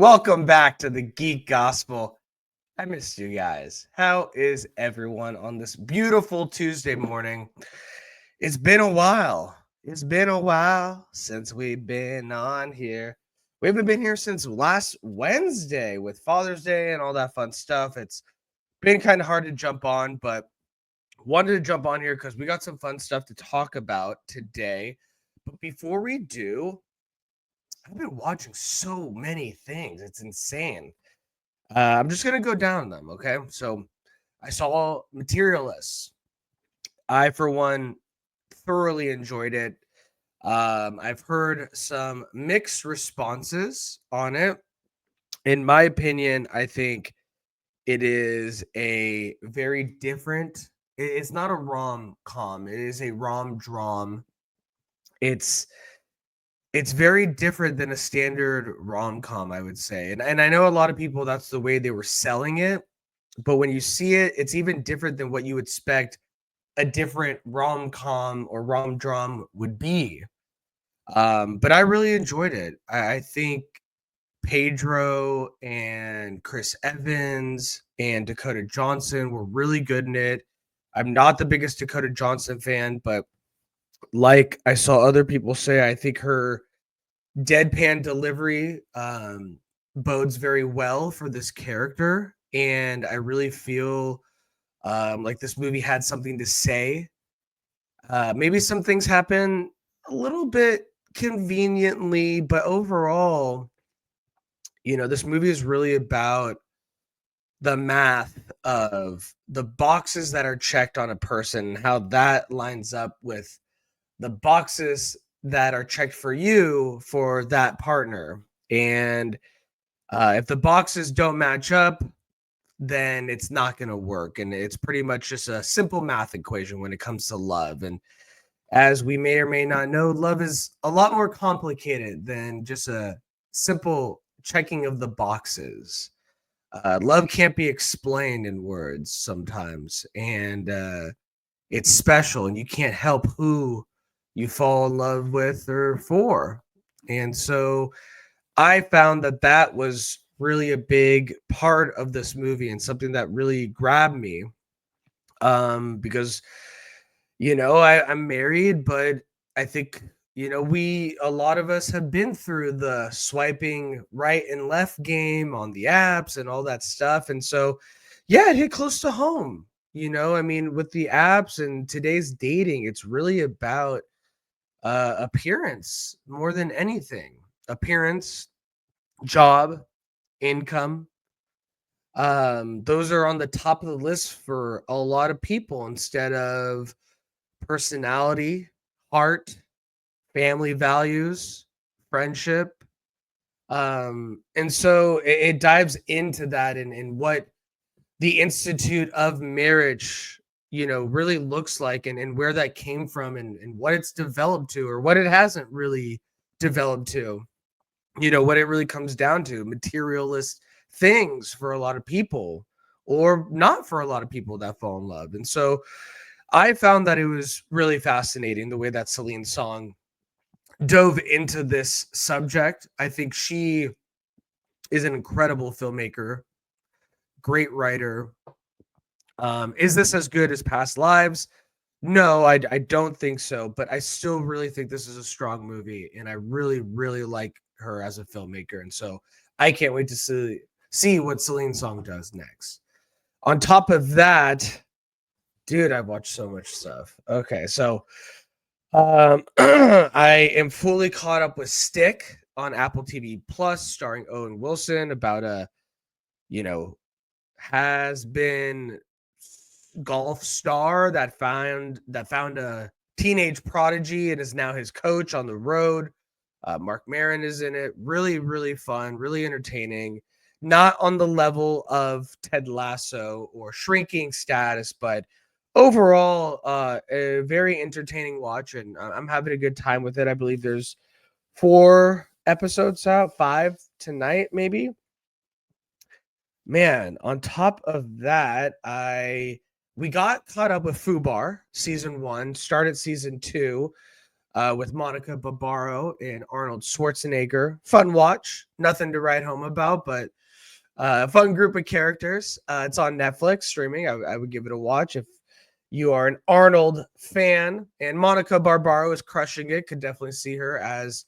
Welcome back to the Geek Gospel. I missed you guys. How is everyone on this beautiful Tuesday morning? It's been a while. It's been a while since we've been on here. We haven't been here since last Wednesday with Father's Day and all that fun stuff. It's been kind of hard to jump on, but wanted to jump on here because we got some fun stuff to talk about today. But before we do, I've been watching so many things. It's insane. I'm just going to go down them, okay? So I saw Materialists. I, for one, thoroughly enjoyed it. I've heard some mixed responses on it. In my opinion, I think it is a very different, it's not a rom-com. It is a rom-dram. It's very different than a standard rom-com, I would say. And I know a lot of people, that's the way they were selling it. But when you see it, it's even different than what you expect a different rom-com or rom-dram would be. But I really enjoyed it. I think Pedro and Chris Evans and Dakota Johnson were really good in it. I'm not the biggest Dakota Johnson fan, but like I saw other people say, I think her deadpan delivery bodes very well for this character. And I really feel like this movie had something to say. Maybe some things happen a little bit conveniently, but overall, this movie is really about the math of the boxes that are checked on a person, how that lines up with the boxes that are checked for you for that partner. And if the boxes don't match up, then it's not going to work. And it's pretty much just a simple math equation when it comes to love. And as we may or may not know, love is a lot more complicated than just a simple checking of the boxes. Love can't be explained in words sometimes. And it's special, and you can't help who you fall in love with or for. And so I found that was really a big part of this movie and something that really grabbed me. Because I'm married, but I think a lot of us have been through the swiping right and left game on the apps and all that stuff. And so yeah, it hit close to home. I mean, with the apps and today's dating, it's really about appearance more than anything. Appearance, job, income. Those are on the top of the list for a lot of people instead of personality, heart, family values, friendship. And so it dives into that and what the Institute of Marriage, really looks like and where that came from and what it's developed to or what it hasn't really developed to. What it really comes down to, materialist things for a lot of people or not for a lot of people that fall in love. And so I found that it was really fascinating the way that Celine Song dove into this subject. I think she is an incredible filmmaker, great writer. Is this as good as Past Lives? No, I don't think so, but I still really think this is a strong movie, and I really, really like her as a filmmaker. And so I can't wait to see what Celine Song does next. On top of that, dude, I've watched so much stuff. Okay, so I am fully caught up with Stick on Apple TV Plus, starring Owen Wilson, about a, has been golf star that found a teenage prodigy and is now his coach on the road. Mark Maron is in it. Really, really fun, really entertaining. Not on the level of Ted Lasso or Shrinking Status, but overall, a very entertaining watch, and I'm having a good time with it. I believe there's 4 episodes out, 5 tonight, maybe. Man, on top of that, we got caught up with Fubar season 1, started season 2. with Monica Barbaro and Arnold Schwarzenegger. Fun watch, nothing to write home about, but a fun group of characters. It's on Netflix streaming. I would give it a watch if you are an Arnold fan. And Monica Barbaro is crushing it. Could definitely see her as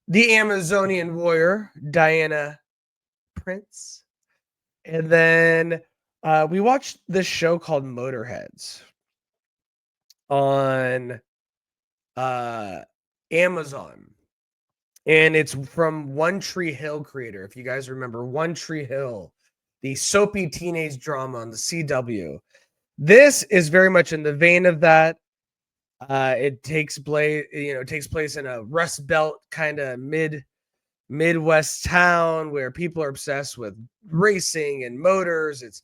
the Amazonian warrior, Diana Prince. And then we watched this show called Motorheads on Amazon. And it's from One Tree Hill creator. If you guys remember One Tree Hill, the soapy teenage drama on the CW. This is very much in the vein of that. It takes place in a Rust Belt kind of Midwest town where people are obsessed with racing and motors. It's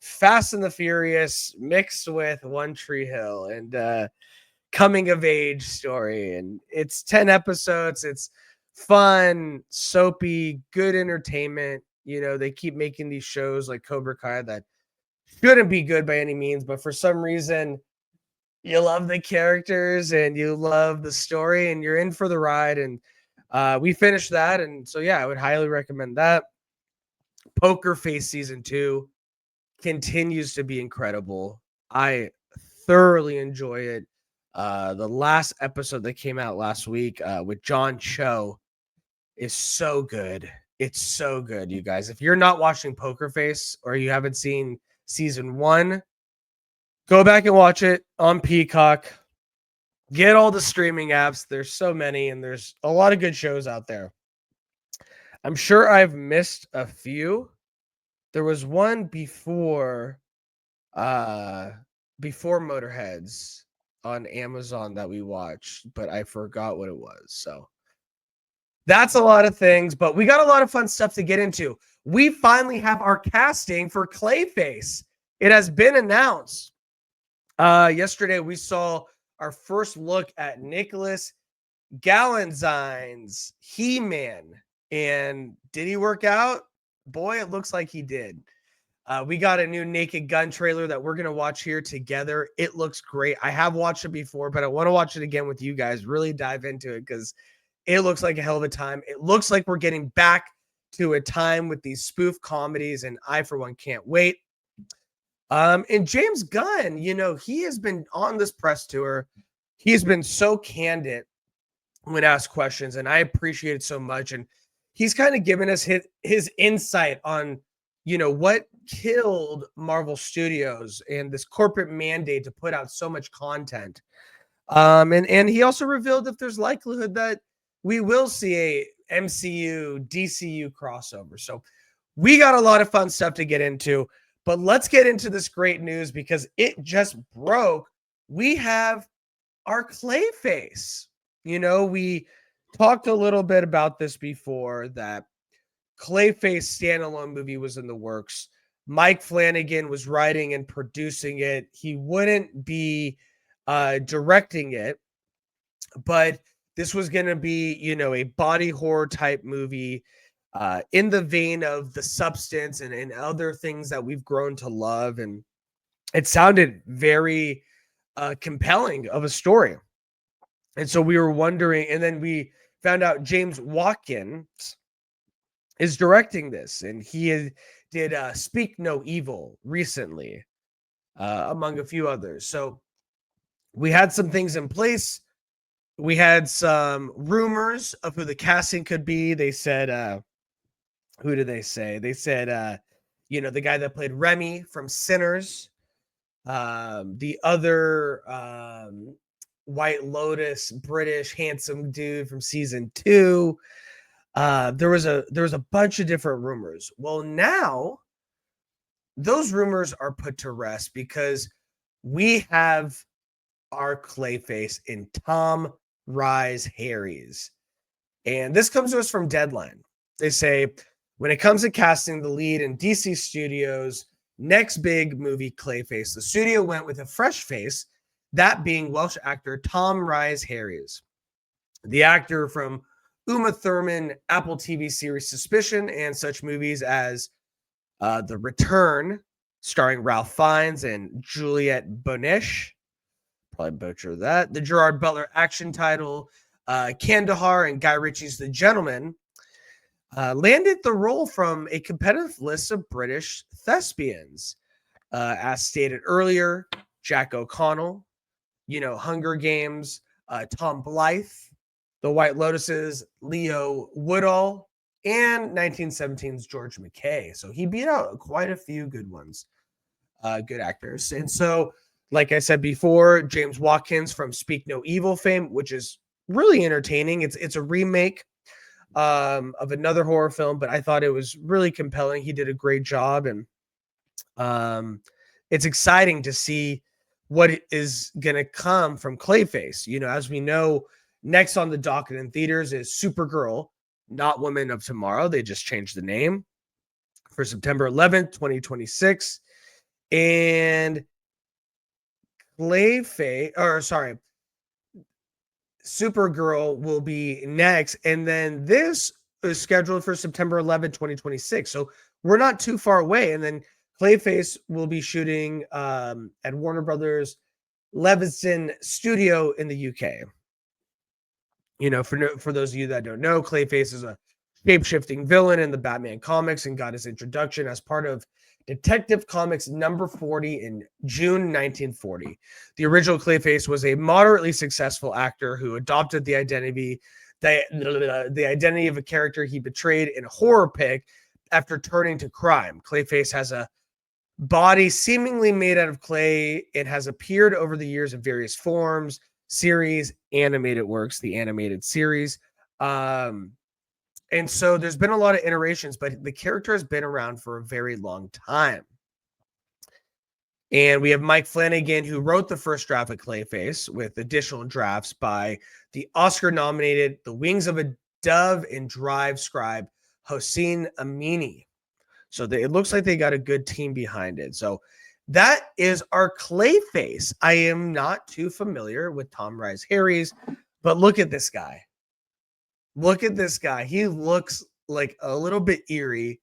Fast and the Furious mixed with One Tree Hill and coming of age story. And it's 10 episodes. It's fun, soapy, good entertainment. You know, they keep making these shows like Cobra Kai that shouldn't be good by any means, but for some reason you love the characters and you love the story and you're in for the ride. And we finished that. And so, yeah, I would highly recommend that. Poker Face season 2 continues to be incredible. I thoroughly enjoy it. The last episode that came out last week with John Cho is so good. It's so good, you guys. If you're not watching Poker Face or you haven't seen season 1, go back and watch it on Peacock. Get all the streaming apps. There's so many, and there's a lot of good shows out there. I'm sure I've missed a few. There was one before Motorheads on Amazon that we watched, but I forgot what it was. So that's a lot of things, but we got a lot of fun stuff to get into. We finally have our casting for Clayface. It has been announced. Yesterday, we saw our first look at Nicholas Galatzine's He-Man. And did he work out? Boy, it looks like he did. We got a new Naked Gun trailer that we're going to watch here together. It looks great. I have watched it before, but I want to watch it again with you guys. Really dive into it because it looks like a hell of a time. It looks like we're getting back to a time with these spoof comedies, and I, for one, can't wait. And James Gunn, you know, he has been on this press tour. He's been so candid when asked questions, and I appreciate it so much. And he's kind of given us his insight on, you know, what killed Marvel Studios and this corporate mandate to put out so much content. And he also revealed if there's likelihood that we will see a MCU DCU crossover. So we got a lot of fun stuff to get into, but let's get into this great news because it just broke. We have our Clayface. You know, we talked a little bit about this before, that Clayface standalone movie was in the works. Mike Flanagan was writing and producing it. He wouldn't be directing it, but this was going to be, you know, a body horror type movie in the vein of The Substance and other things that we've grown to love. And it sounded very compelling of a story. And so we were wondering, and then we found out James Watkins is directing this, and he did Speak No Evil recently, among a few others. So we had some things in place. We had some rumors of who the casting could be. They said, who did they say? They said, you know, the guy that played Remy from Sinners, the other White Lotus, British handsome dude from season 2. There was a bunch of different rumors. Well, now those rumors are put to rest because we have our Clayface in Tom Rhys Harries. And this comes to us from Deadline. They say, when it comes to casting the lead in DC Studios' next big movie, Clayface, the studio went with a fresh face, that being Welsh actor Tom Rhys Harries. The actor from Uma Thurman Apple TV series Suspicion and such movies as The Return, starring Ralph Fiennes and Juliette Binoche, probably butcher that. The Gerard Butler action title, Kandahar and Guy Ritchie's The Gentleman, landed the role from a competitive list of British thespians. As stated earlier, Jack O'Connell, Hunger Games, Tom Blythe, The White Lotuses, Leo Woodall, and 1917's George McKay. So he beat out quite a few good ones, good actors. And so, like I said before, James Watkins from Speak No Evil fame, which is really entertaining. It's a remake of another horror film, but I thought it was really compelling. He did a great job, and it's exciting to see what is going to come from Clayface. As we know, next on the docket in theaters is Supergirl, Not Women of Tomorrow. They just changed the name for September 11th, 2026. And Supergirl will be next. And then this is scheduled for September 11th, 2026. So we're not too far away. And then Clayface will be shooting at Warner Brothers Leavesden Studio in the UK. For those of you that don't know, Clayface is a shape-shifting villain in the Batman comics and got his introduction as part of Detective Comics number 40 in June 1940. The original Clayface was a moderately successful actor who adopted the identity of a character he betrayed in a horror pick after turning to crime. Clayface has a body seemingly made out of clay. It has appeared over the years in various forms, series, animated works, the animated series. And so there's been a lot of iterations, but the character has been around for a very long time. And we have Mike Flanagan, who wrote the first draft of Clayface, with additional drafts by the Oscar-nominated The Wings of a Dove and Drive scribe, Hossein Amini. So it looks like they got a good team behind it. So that is our Clayface. I am not too familiar with Tom Rhys Harries, but look at this guy. Look at this guy. He looks like a little bit eerie.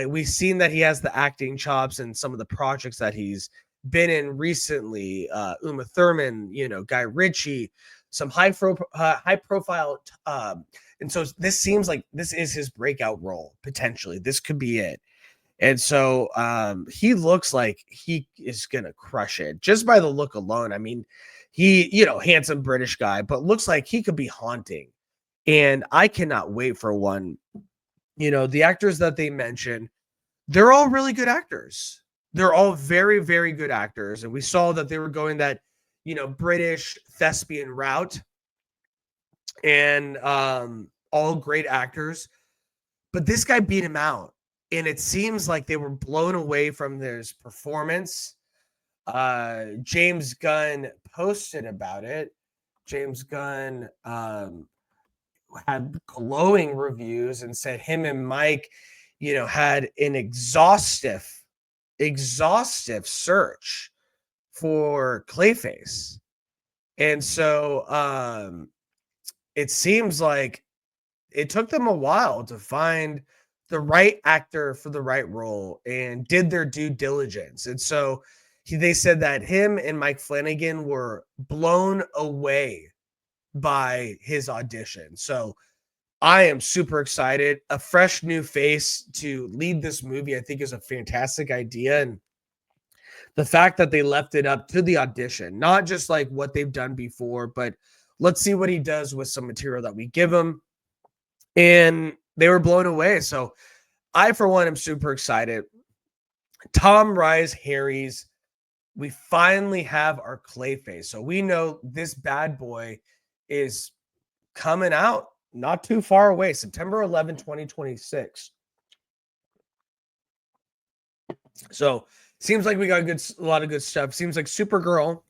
We've seen that he has the acting chops in some of the projects that he's been in recently. Uma Thurman, Guy Ritchie, some high profile. And so this seems like this is his breakout role, potentially. This could be it. And so he looks like he is going to crush it just by the look alone. I mean, he, handsome British guy, but looks like he could be haunting. And I cannot wait for one. The actors that they mentioned, they're all really good actors. They're all very, very good actors. And we saw that they were going that, British thespian route, and all great actors. But this guy beat him out. And it seems like they were blown away from his performance. James Gunn posted about it. James Gunn had glowing reviews and said him and Mike, had an exhaustive search for Clayface. And so it seems like it took them a while to find the right actor for the right role and did their due diligence. And so they said that him and Mike Flanagan were blown away by his audition. So I am super excited. A fresh new face to lead this movie, I think, is a fantastic idea. And the fact that they left it up to the audition, not just like what they've done before, but let's see what he does with some material that we give him. And they were blown away. So I, for one, am super excited. Tom Rhys Harries, we finally have our Clayface. So we know this bad boy is coming out not too far away, September 11, 2026. So seems like we got a lot of good stuff. Seems like Supergirl,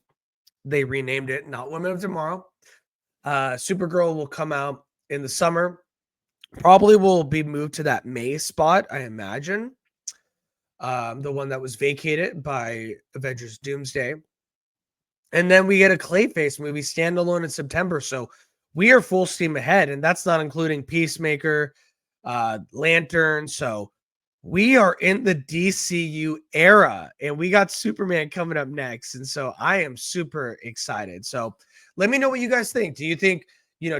they renamed it, Not Women of Tomorrow. Supergirl will come out in the summer. Probably will be moved to that May spot, I imagine. The one that was vacated by Avengers Doomsday. And then we get a Clayface movie standalone in September. So we are full steam ahead. And that's not including Peacemaker, Lantern. So We are in the DCU era, and we got Superman coming up next. And so I am super excited. So let me know what you guys think. Do you think,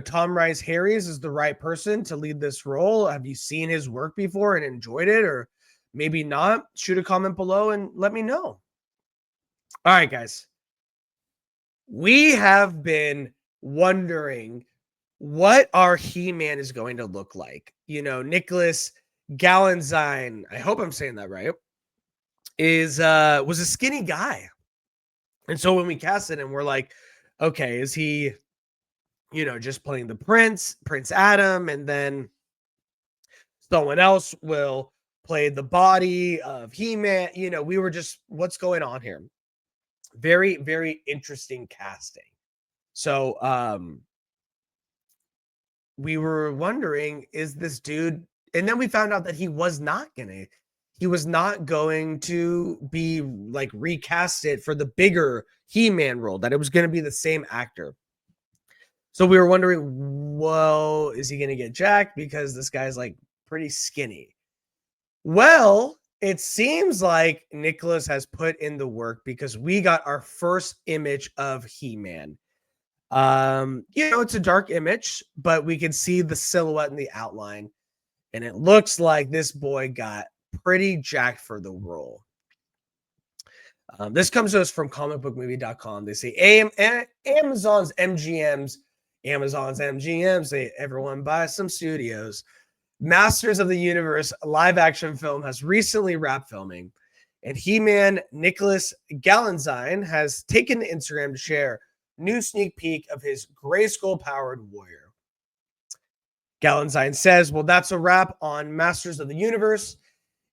Tom Rhys Harries is the right person to lead this role? Have you seen his work before and enjoyed it, or maybe not? Shoot a comment below and let me know. All right, guys. We have been wondering what our He-Man is going to look like. Nicholas Galatzine, I hope I'm saying that right, was a skinny guy. And so when we cast it and we're like, okay, is he, just playing the Prince Adam, and then someone else will play the body of He-Man? We were just, what's going on here? Very, very interesting casting. So, we were wondering, is this dude, and then we found out that he was not going to be like recasted for the bigger He-Man role, that it was going to be the same actor. So we were wondering, well, is he going to get jacked because this guy's like pretty skinny? Well, it seems like Nicholas has put in the work, because we got our first image of He-Man. It's a dark image, but we can see the silhouette and the outline, and it looks like this boy got pretty jacked for the role. This comes to us from comicbookmovie.com. They say Amazon's MGMs, everyone buy some studios. Masters of the Universe live action film has recently wrapped filming, and He-Man Nicholas Galatzine has taken to Instagram to share new sneak peek of his Grayskull powered warrior. Galatzine says, well, that's a wrap on Masters of the Universe.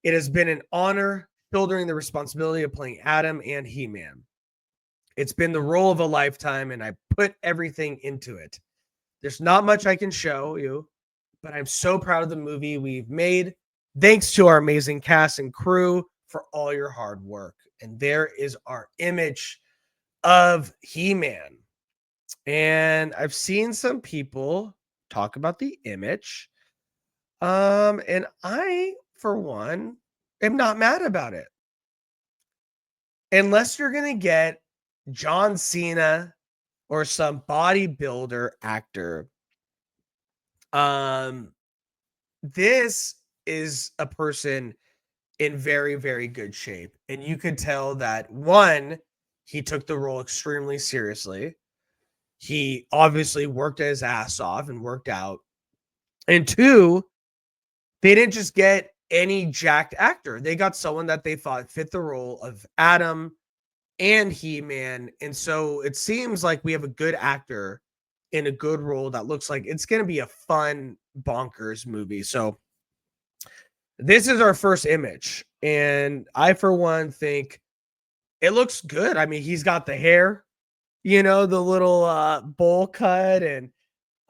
It has been an honor shouldering the responsibility of playing Adam and He-Man. It's been the role of a lifetime, and I put everything into it. There's not much I can show you, but I'm so proud of the movie we've made. Thanks to our amazing cast and crew for all your hard work. And there is our image of He-Man. And I've seen some people talk about the image. And I, for one, am not mad about it. Unless you're going to get John Cena or some bodybuilder actor. This is a person in very, very good shape. And you could tell that, one, he took the role extremely seriously. He obviously worked his ass off and worked out. And two, they didn't just get any jacked actor. They got someone that they thought fit the role of Adam and He-Man. And so it seems like we have a good actor in a good role that looks like it's going to be a fun, bonkers movie. So this is our first image. And I, for one, think it looks good. I mean, he's got the hair, the little bowl cut, and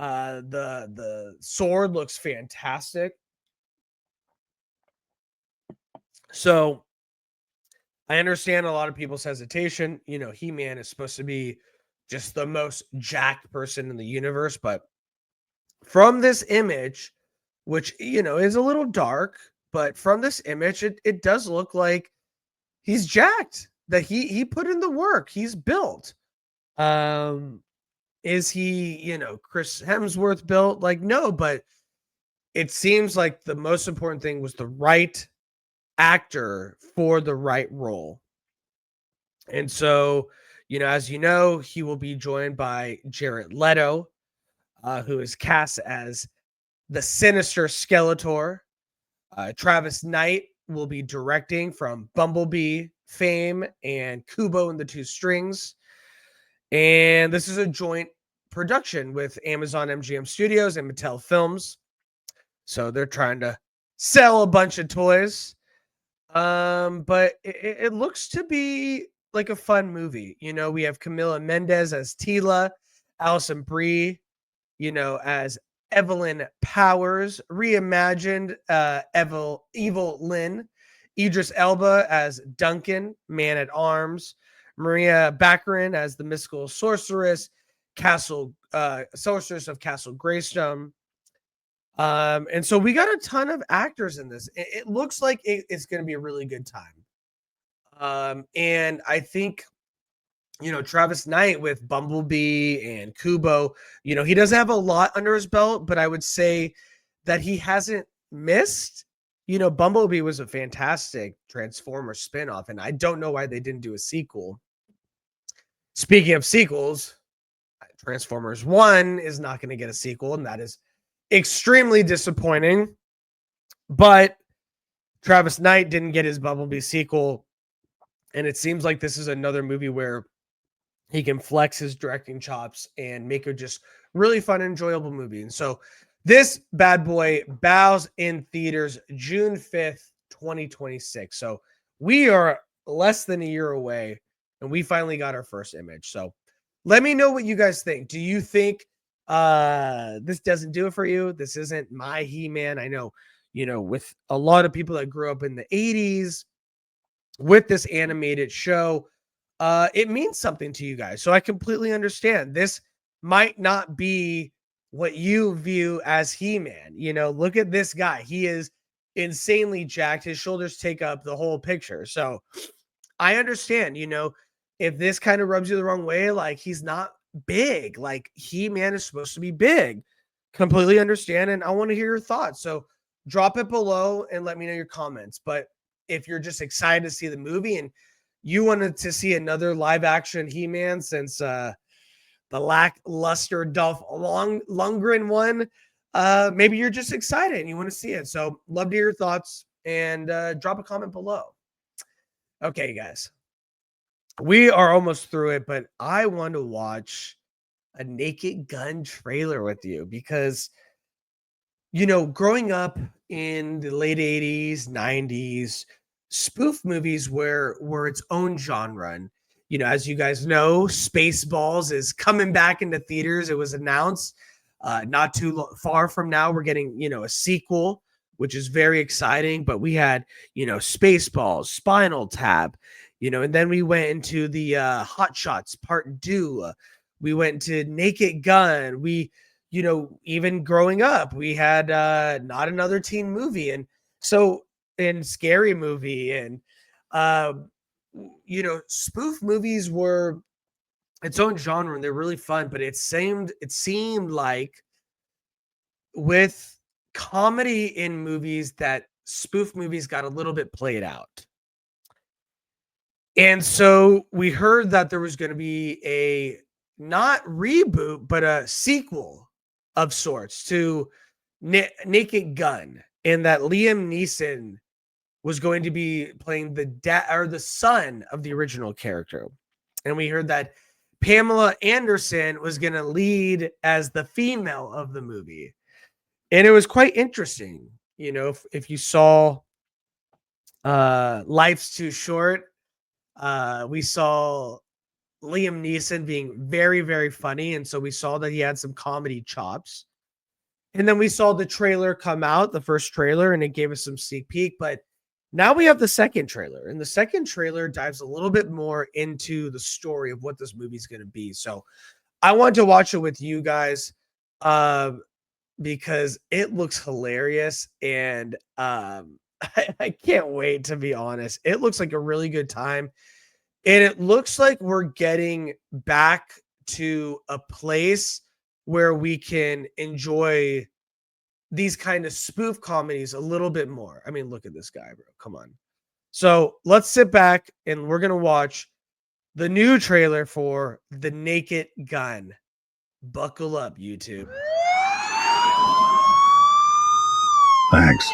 the sword looks fantastic. So I understand a lot of people's hesitation. He-Man is supposed to be just the most jacked person in the universe, but from this image, which is a little dark, but from this image, it does look like he's jacked. That he put in the work. He's built. Is he, Chris Hemsworth built? Like, no, but it seems like the most important thing was the right actor for the right role. And so, as he will be joined by Jared Leto, who is cast as the sinister Skeletor. Travis Knight will be directing from Bumblebee fame and Kubo and the Two Strings. And this is a joint production with Amazon MGM Studios and Mattel Films. So they're trying to sell a bunch of toys. But it looks to be like a fun movie. We have Camila Mendes as Tila, Alison Brie, as Evelyn Powers, reimagined Evil Lynn, Idris Elba as Duncan, Man at Arms, Maria Baccarin as the mystical sorceress, sorceress of Castle Greystone, And so we got a ton of actors in this. It looks like it's going to be a really good time. And I think, Travis Knight with Bumblebee and Kubo, he doesn't have a lot under his belt, but I would say that he hasn't missed. Bumblebee was a fantastic Transformers spinoff, and I don't know why they didn't do a sequel. Speaking of sequels, Transformers 1 is not going to get a sequel, and that is extremely disappointing. But Travis Knight didn't get his Bumblebee sequel, and it seems like this is another movie where he can flex his directing chops and make a just really fun, enjoyable movie. And so this bad boy bows in theaters June 5th, 2026. So we are less than a year away, and we finally got our first image. So let me know what you guys think. Do you think this doesn't do it for you? This isn't my He-Man. I know, with a lot of people that grew up in the 80s with this animated show, it means something to you guys. So I completely understand. This might not be what you view as He-Man. Look at this guy. He is insanely jacked. His shoulders take up the whole picture. So I understand, if this kind of rubs you the wrong way, like he's not big, like He-Man is supposed to be big. Completely understand. And I want to hear your thoughts. So drop it below and let me know your comments. But if you're just excited to see the movie and you wanted to see another live action He-Man since the lackluster Dolph Lundgren one, maybe you're just excited and you want to see it. So love to hear your thoughts and drop a comment below. Okay, guys, we are almost through it, but I want to watch a Naked Gun trailer with you because, growing up in the late 80s, 90s, spoof movies were its own genre. And, as you guys know, Spaceballs is coming back into theaters. It was announced not too far from now. We're getting, a sequel, which is very exciting. But we had, Spaceballs, Spinal Tap, and then we went into the Hot Shots Part 2. We went to Naked Gun. We, even growing up, we had Not Another Teen Movie. And so, and Scary Movie. And, spoof movies were its own genre and they're really fun. But it seemed like with comedy in movies that spoof movies got a little bit played out. And so we heard that there was going to be a not reboot, but a sequel of sorts to Naked Gun, and that Liam Neeson was going to be playing the dad or the son of the original character. And we heard that Pamela Anderson was going to lead as the female of the movie. And it was quite interesting. If you saw Life's Too Short, we saw Liam Neeson being very, very funny. And so we saw that he had some comedy chops. And then we saw the trailer come out, the first trailer, and it gave us some sneak peek. But now we have the second trailer. And the second trailer dives a little bit more into the story of what this movie is going to be. So I wanted to watch it with you guys because it looks hilarious. And I can't wait, to be honest. It looks like a really good time. And it looks like we're getting back to a place where we can enjoy these kind of spoof comedies a little bit more. I mean, look at this guy, bro. Come on. So let's sit back and we're going to watch the new trailer for The Naked Gun. Buckle up, YouTube. Thanks.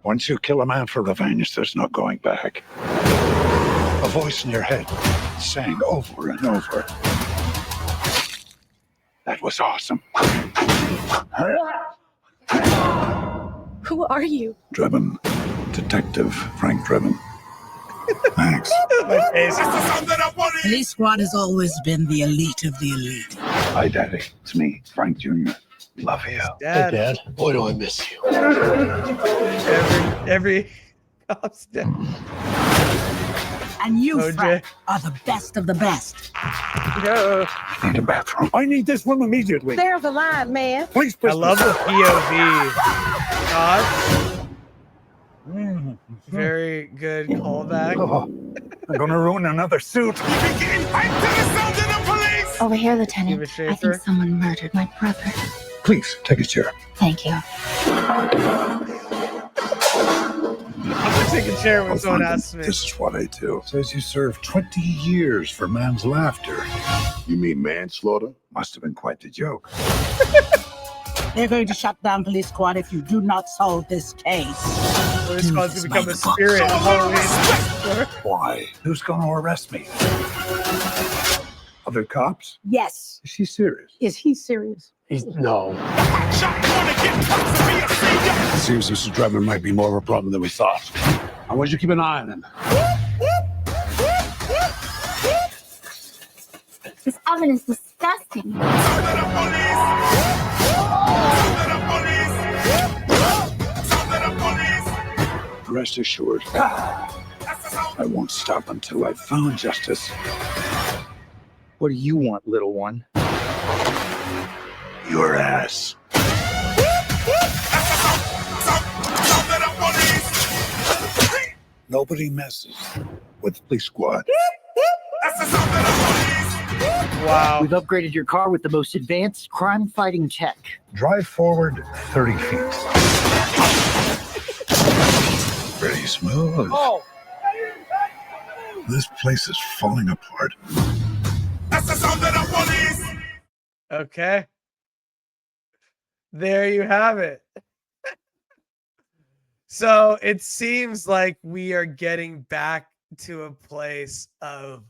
Once you kill a man for revenge, there's no going back. A voice in your head sang over and over, "That was awesome." Who are you? Drebin. Detective Frank Drebin. Thanks. My face. Police Squad has always been the elite of the elite. Hi, Daddy. It's me, Frank Jr. Love you. Dad. Hey, Dad. Boy, do I miss you. Every cop's dead. And you, OJ. Frank, are the best of the best. Need a bathroom. I need this room immediately. There's a line, man. Please, I love the POV. God, very good callback. Oh, I'm gonna ruin another suit. Over here, Give Lieutenant. a I shaper. think someone murdered my brother. Please take a chair. Thank you. I'm gonna take a chair when I'll someone find them. asks me. This is what I do. Says you served 20 years for man's laughter. You mean manslaughter? Must have been quite the joke. They're going to shut down police squad if you do not solve this case. Police squad's gonna become a spirit of Halloween. Why? Who's gonna arrest me? Other cops? Yes. Is she serious? Is he serious? No. Seems this driver might be more of a problem than we thought. I want you to keep an eye on him. This oven is disgusting. Rest assured, I won't stop until I've found justice. What do you want, little one? Your ass. Nobody messes with the police squad. Wow. We've upgraded your car with the most advanced crime-fighting tech. Drive forward 30 feet. Pretty smooth. Oh! This place is falling apart. Okay. There you have it. So it seems like we are getting back to a place of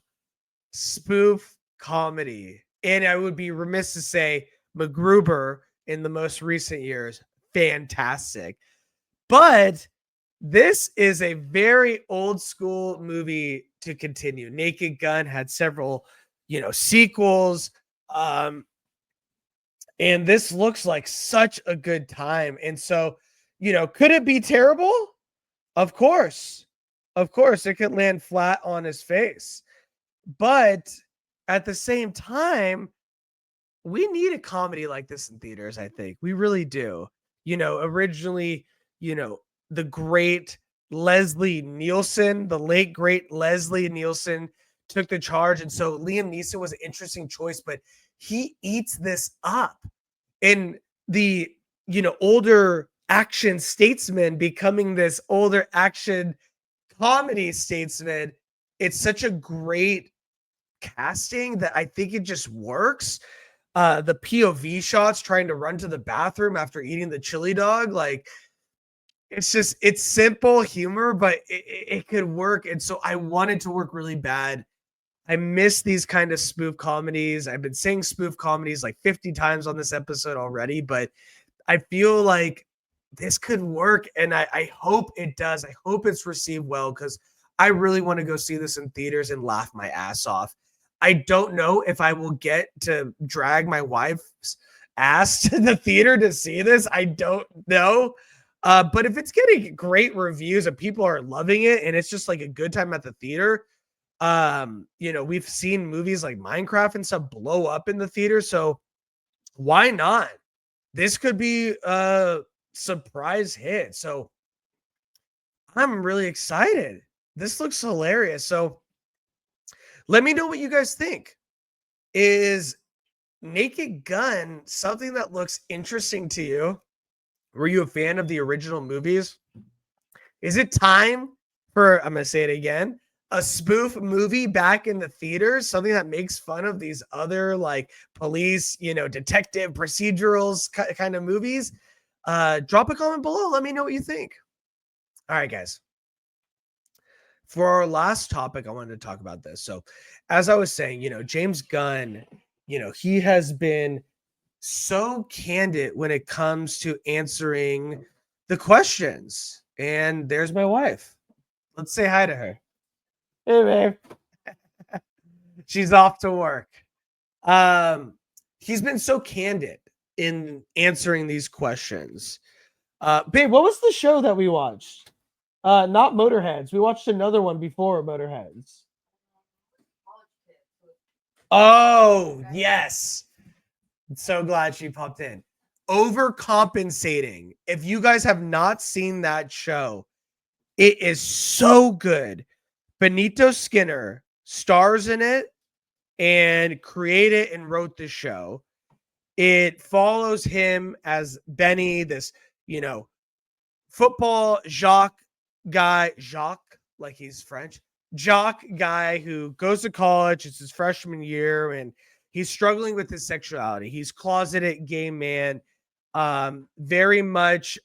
spoof comedy. And I would be remiss to say MacGruber in the most recent years, fantastic. But this is a very old school movie to continue. Naked Gun had several, sequels. And this looks like such a good time. And so, could it be terrible? Of course. Of course, it could land flat on his face. But at the same time, we need a comedy like this in theaters, I think. We really do. Originally, the great Leslie Nielsen, the late great Leslie Nielsen took the charge. And so Liam Neeson was an interesting choice, but he eats this up. And the, older action statesman becoming this older action comedy statesman, it's such a great casting that I think it just works. The POV shots trying to run to the bathroom after eating the chili dog, like it's simple humor, but it could work. And so I want it to work really bad. I miss these kind of spoof comedies. I've been saying spoof comedies like 50 times on this episode already, but I feel like this could work. And I hope it does. I hope it's received well, because I really want to go see this in theaters and laugh my ass off. I don't know if I will get to drag my wife's ass to the theater to see this. I don't know. But if it's getting great reviews and people are loving it and it's just like a good time at the theater, we've seen movies like Minecraft and stuff blow up in the theater. So why not? This could be a surprise hit. So I'm really excited. This looks hilarious. So let me know what you guys think. Is Naked Gun something that looks interesting to you? Were you a fan of the original movies? Is it time for, I'm going to say it again, a spoof movie back in the theaters? Something that makes fun of these other like police, detective procedurals kind of movies? Drop a comment below. Let me know what you think. All right, guys. For our last topic, I wanted to talk about this. So as I was saying, James Gunn, he has been so candid when it comes to answering the questions. And there's my wife. Let's say hi to her. Hey, babe. She's off to work. He's been so candid in answering these questions. Babe, what was the show that we watched? Not Motorheads. We watched another one before Motorheads. Oh, yes. So glad she popped in. Overcompensating. If you guys have not seen that show, it is so good. Benito Skinner stars in it and created and wrote the show. It follows him as Benny, this, football Jacques guy, like he's French, jock guy who goes to college. It's his freshman year, and he's struggling with his sexuality. He's closeted gay man, very much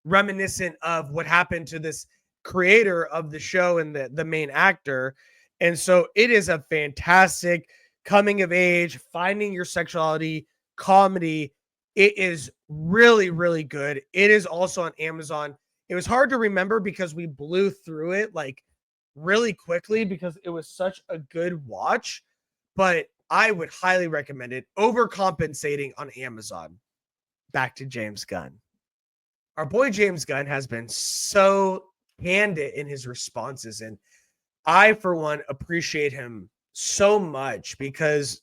reminiscent of what happened to this creator of the show and the main actor. And so it is a fantastic coming of age, finding your sexuality comedy. It is really, really good. It is also on Amazon. It was hard to remember because we blew through it like really quickly because it was such a good watch, but I would highly recommend it. Overcompensating on Amazon. Back to James Gunn. Our boy James Gunn has been so candid in his responses, and I, for one, appreciate him so much because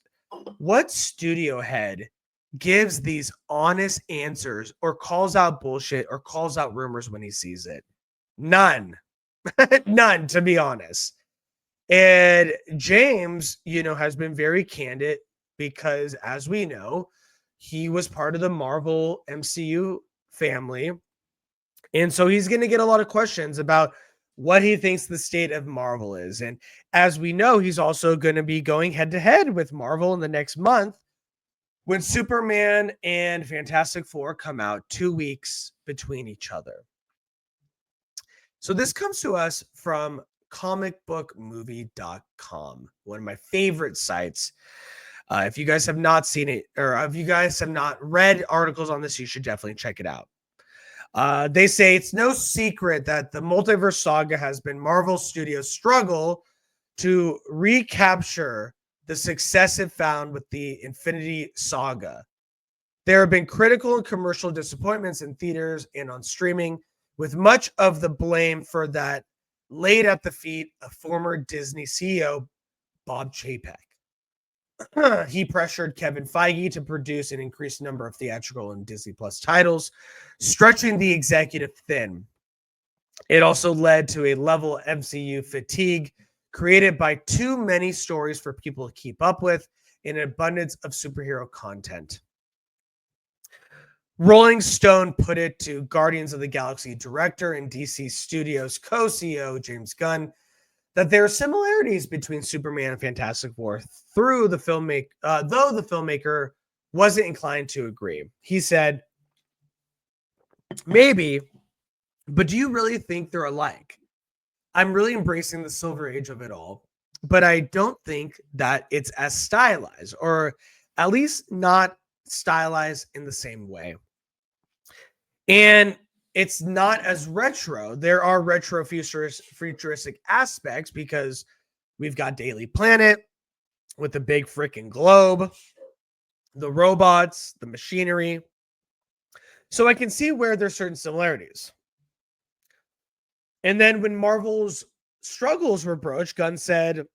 what studio head gives these honest answers or calls out bullshit or calls out rumors when he sees it? None. None, to be honest. And James, has been very candid because, as we know, he was part of the Marvel MCU family. And so he's going to get a lot of questions about what he thinks the state of Marvel is. And as we know, he's also going to be going head to head with Marvel in the next month when Superman and Fantastic Four come out 2 weeks between each other. So this comes to us from comicbookmovie.com, one of my favorite sites. If you guys have not seen it, or if you guys have not read articles on this, you should definitely check it out. They say it's no secret that the multiverse saga has been Marvel Studios' struggle to recapture the success it found with the Infinity Saga. There have been critical and commercial disappointments in theaters and on streaming, with much of the blame for that laid at the feet of former Disney CEO Bob Chapek. He pressured Kevin Feige to produce an increased number of theatrical and Disney Plus titles, stretching the executive thin. It also led to a level of MCU fatigue created by too many stories for people to keep up with and an abundance of superhero content. Rolling Stone put it to Guardians of the Galaxy director and DC Studios co-CEO James Gunn that there are similarities between Superman and Fantastic Four though the filmmaker wasn't inclined to agree. He said, maybe, but do you really think they're alike? I'm really embracing the Silver Age of it all, but I don't think that it's as stylized, or at least not stylized in the same way. And it's not as retro. There are retro futuristic aspects because we've got Daily Planet with the big freaking globe, the robots, the machinery. So I can see where there's certain similarities. And then when Marvel's struggles were broached, Gunn said,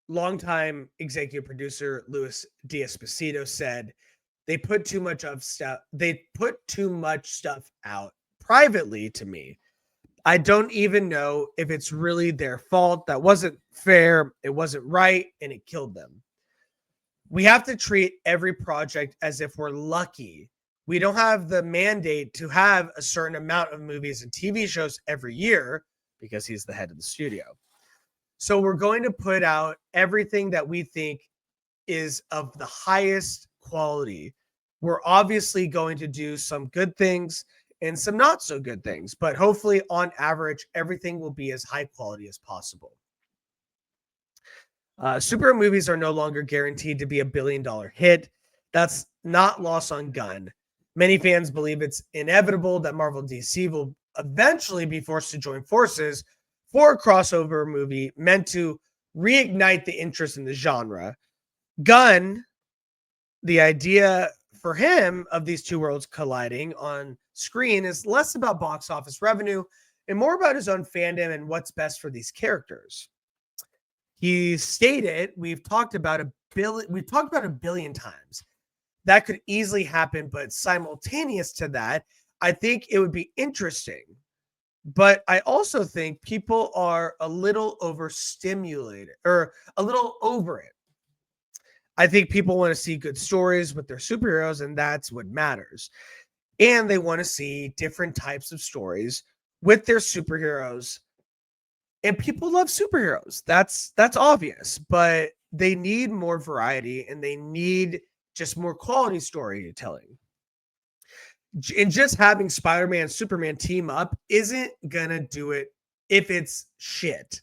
longtime executive producer Louis D'Esposito said, they put too much stuff out privately to me. I don't even know if it's really their fault. That wasn't fair. It wasn't right. And it killed them. We have to treat every project as if we're lucky. We don't have the mandate to have a certain amount of movies and TV shows every year because he's the head of the studio. So we're going to put out everything that we think is of the highest quality. We're obviously going to do some good things and some not so good things, but hopefully on average, everything will be as high quality as possible. Superhero movies are no longer guaranteed to be a $1 billion hit. That's not lost on Gunn. Many fans believe it's inevitable that Marvel and DC will eventually be forced to join forces for a crossover movie meant to reignite the interest in the genre. Gunn, the idea for him of these two worlds colliding on screen is less about box office revenue and more about his own fandom and what's best for these characters. he stated, we've talked about a billion times. That could easily happen, but simultaneous to that, I think it would be interesting. But I also think people are a little overstimulated or a little over it. I think people want to see good stories with their superheroes, and that's what matters. And they want to see different types of stories with their superheroes. And people love superheroes. That's obvious, but they need more variety and they need just more quality storytelling. And just having Spider-Man and Superman team up isn't gonna do it if it's shit.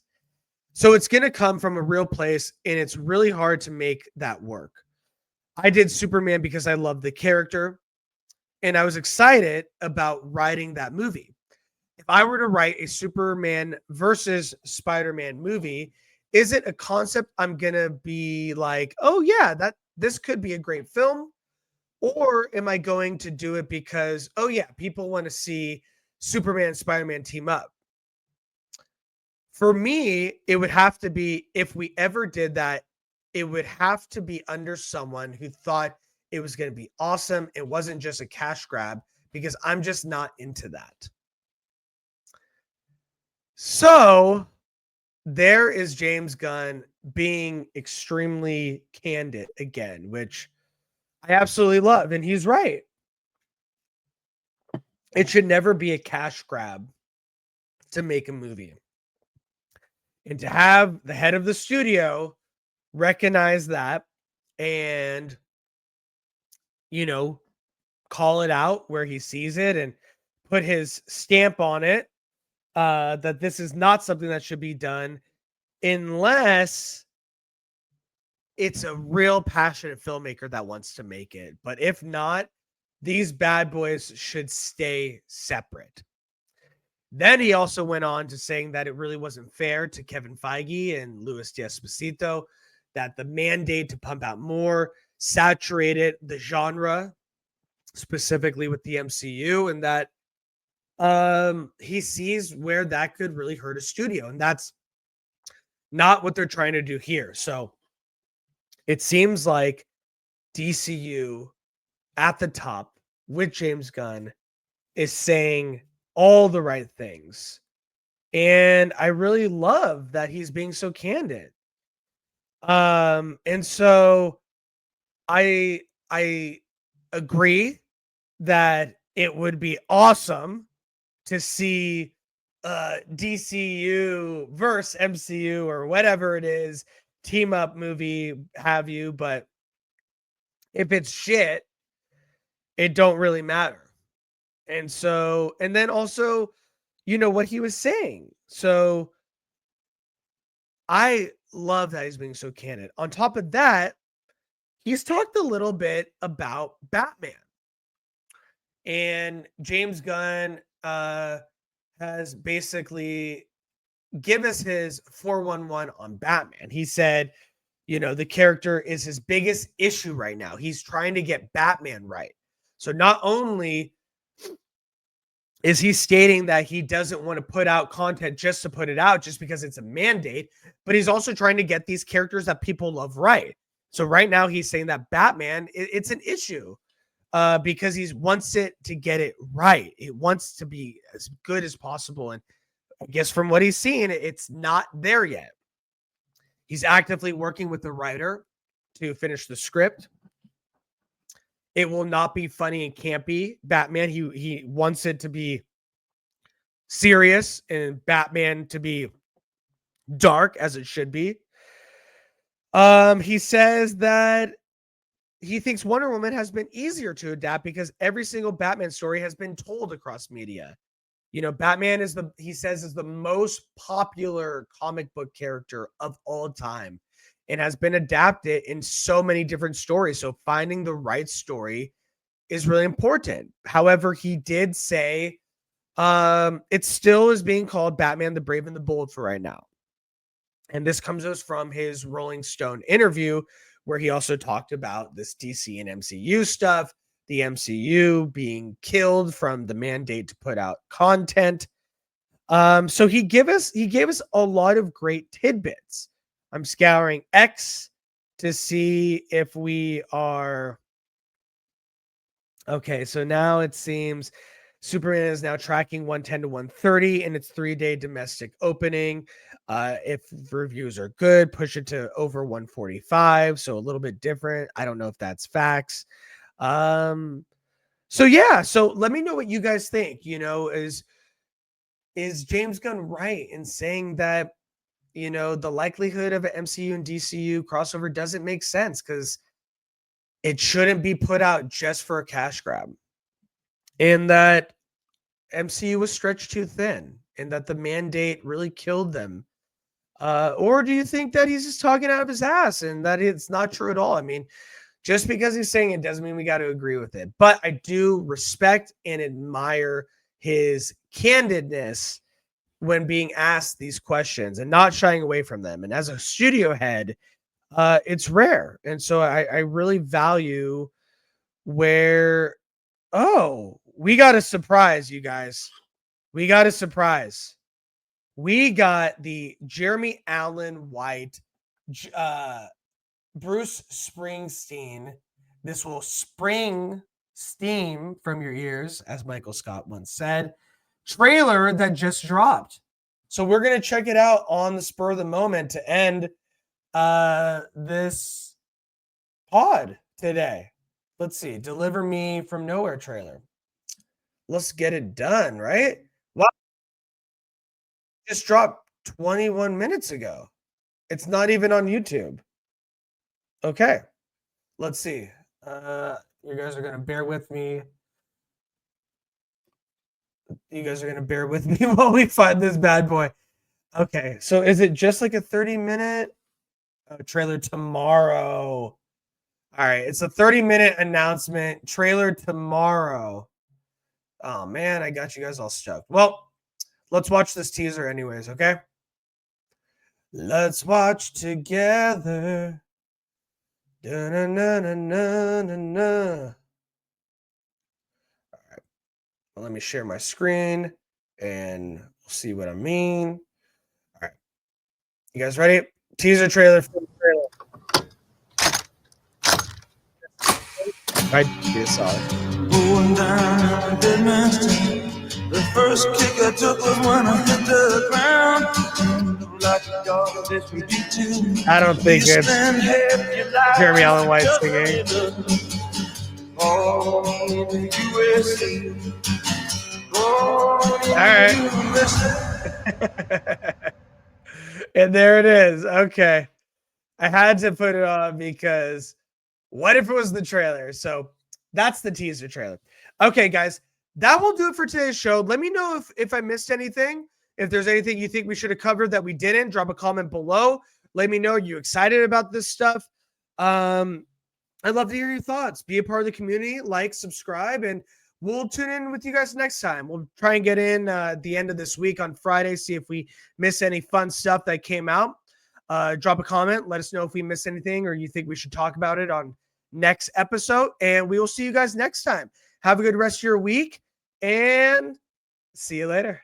So it's gonna come from a real place, and it's really hard to make that work. I did Superman because I love the character, and I was excited about writing that movie. If I were to write a Superman versus Spider-Man movie, is it a concept I'm gonna be like, oh yeah, this could be a great film? Or am I going to do it because, oh yeah, people want to see Superman and Spider-Man team up? For me, it would have to be, if we ever did that, it would have to be under someone who thought it was going to be awesome. It wasn't just a cash grab, because I'm just not into that. So there is James Gunn being extremely candid again, which I absolutely love. And he's right. It should never be a cash grab to make a movie. And to have the head of the studio recognize that and, call it out where he sees it and put his stamp on it, that this is not something that should be done unless it's a real passionate filmmaker that wants to make it. But if not, these bad boys should stay separate. Then he also went on to saying that it really wasn't fair to Kevin Feige and Luis D'Esposito, that the mandate to pump out more saturated the genre, specifically with the MCU, and that he sees where that could really hurt a studio. And that's not what they're trying to do here. So it seems like DCU at the top with James Gunn is saying all the right things. And I really love that he's being so candid. And so I agree that it would be awesome to see DCU versus MCU or whatever it is, team up movie, have you, but if it's shit, it don't really matter. And so, and then also, what he was saying. So I love that he's being so candid. On top of that, he's talked a little bit about Batman. And James Gunn has basically given us his 411 on Batman. He said, the character is his biggest issue right now. He's trying to get Batman right. So not only is he stating that he doesn't want to put out content just to put it out, just because it's a mandate, but he's also trying to get these characters that people love right. So right now he's saying that Batman, it's an issue because he wants it to get it right. It wants to be as good as possible. And I guess from what he's seeing, it's not there yet. He's actively working with the writer to finish the script. It will not be funny and campy Batman. He wants it to be serious and Batman to be dark, as it should be. He says that he thinks Wonder Woman has been easier to adapt because every single Batman story has been told across media. Batman is the most popular comic book character of all time and has been adapted in so many different stories. So finding the right story is really important. However, he did say it still is being called Batman the Brave and the Bold for right now. And this comes us from his Rolling Stone interview, where he also talked about this DC and MCU stuff, the MCU being killed from the mandate to put out content. So he gave us a lot of great tidbits I'm scouring X to see if we are okay. So now it seems Superman is now tracking 110 to 130 in its 3-day domestic opening. If reviews are good, push it to over 145. So a little bit different. I don't know if that's facts. So yeah, so let me know what you guys think. Is James Gunn right in saying that, the likelihood of an MCU and DCU crossover doesn't make sense because it shouldn't be put out just for a cash grab, and that MCU was stretched too thin, and that the mandate really killed them? Or do you think that he's just talking out of his ass and that it's not true at all? I mean, just because he's saying it doesn't mean we got to agree with it. But I do respect and admire his candidness when being asked these questions and not shying away from them. And as a studio head, it's rare. And so I really value where, we got a surprise, you guys. We got a surprise. We got the Jeremy Allen White, Bruce Springsteen. This will spring steam from your ears, as Michael Scott once said. Trailer that just dropped. So we're going to check it out on the spur of the moment to end this pod today. Let's see. Deliver Me From Nowhere trailer. Let's get it done, right? Wow. Just dropped 21 minutes ago. It's not even on YouTube. Okay. Let's see. You guys are going to bear with me. You guys are going to bear with me while we find this bad boy. Okay. So is it just like a 30-minute trailer tomorrow? All right. It's a 30-minute announcement. Trailer tomorrow. Oh, man. I got you guys all stoked. Well, let's watch this teaser anyways, okay? Let's watch together. Da-na-na-na-na-na-na. All right. Well, let me share my screen and we'll see what I mean. All right. You guys ready? Teaser trailer for the trailer. All right, be a solid. Going down to Bernstein. The first kick I took was when I hit the ground. I don't think it's Jeremy Allen White singing. All right. And there it is. Okay. I had to put it on because what if it was the trailer? So that's the teaser trailer. Okay, guys, that will do it for today's show. Let me know if I missed anything. If there's anything you think we should have covered that we didn't, drop a comment below. Let me know. Are you excited about this stuff? I'd love to hear your thoughts. Be a part of the community. Like, subscribe, and we'll tune in with you guys next time. We'll try and get in at the end of this week on Friday, see if we miss any fun stuff that came out. Drop a comment. Let us know if we missed anything or you think we should talk about it on next episode. And we will see you guys next time. Have a good rest of your week and see you later.